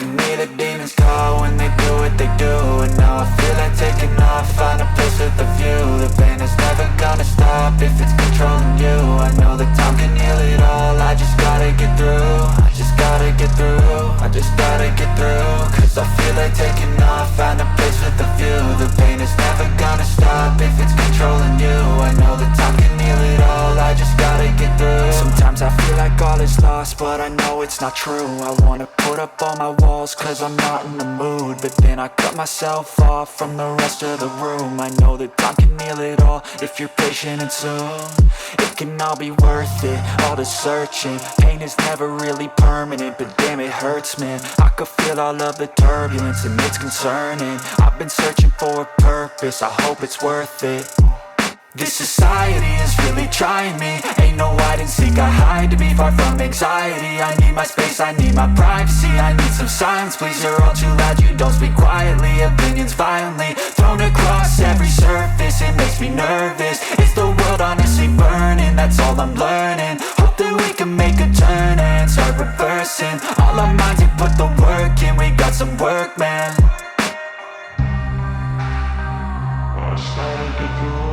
can hear the demons call when they do what they do. And now I feel like taking off, find a place with a view. The pain is never gonna stop if it's controlling you. I know that time can heal it all, I just gotta get through. I just gotta get through, I just gotta get through. Cause I feel like taking off, find a place with a view. The pain is never gonna stop if it's controlling you. I know that time can heal it all, I just gotta get through. Sometimes I feel like all is lost, but I know it's not true. I wanna put up all my walls cause I'm not in the mood, but then I cut myself off from the rest of the room. I know that time can heal it all if you're patient and soon. It can all be worth it, all the searching. Pain is never really permanent, but damn it hurts, man. I could feel all of the turbulence and it's concerning. I've been searching for a purpose, I hope it's worth it. This society is really trying me. Ain't no hide and seek, I hide to be far from anxiety. I need my space, I need my privacy. I need some silence, please, you're all too loud. You don't speak quietly, opinions violently thrown across every surface. It makes me nervous, is the world honestly burning? That's all I'm learning. Hope that we can make a turn and start reversing all our minds and put the work in. We got some work, man. I started to do.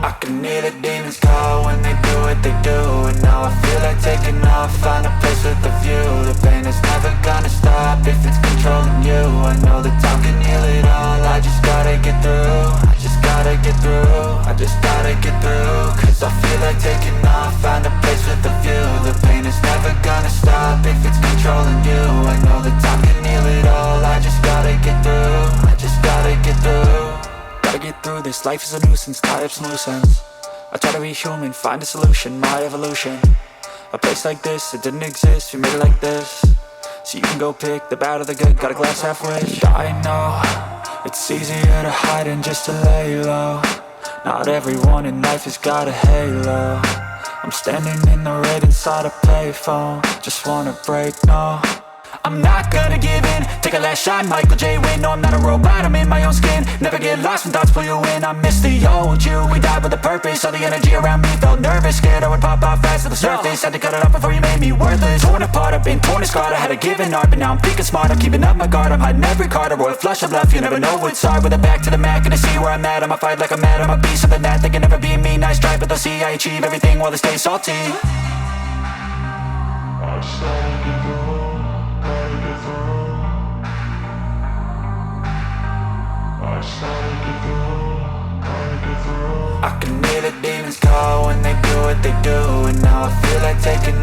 I can hear the demons call when they do what they do. And now I feel like taking off, find a place with a view. The pain is never gonna stop if it's controlling you. I know that time can heal it all, I just gotta get through. I just gotta get through, I just gotta get through. Cause I feel like taking off, find a place with a view. The pain is never gonna stop if it's controlling you. I know that time can heal it all, I just gotta get through. I just gotta get through. Gotta get through this, life is a nuisance, tie up some loose ends. I try to be human, find a solution, my evolution. A place like this, it didn't exist, we made it like this. So you can go pick the bad or the good, got a glass halfway. I know, it's easier to hide than just to lay low. Not everyone in life has got a halo. I'm standing in the red inside a payphone, just wanna break, no. I'm not gonna give in, take a last shot, Michael J. Win. No, I'm not a robot, I'm in my own skin. Never get lost when thoughts pull you in. I miss the old you, we died with a purpose. All the energy around me felt nervous, scared I would pop off fast to the surface. Had to cut it off before you made me worthless. Torn apart, I've been torn and scarred. I had a given art, but now I'm thinking smart. I'm keeping up my guard, I'm hiding every card. A royal flush of love, you never know what's hard. With a back to the mat, gonna see where I'm at. I'ma fight like I'm mad, I'ma be something that they can never be me. Nice try, but they'll see I achieve everything while they stay salty. I started to go. I can hear the demons call when they do what they do. And now I feel like taking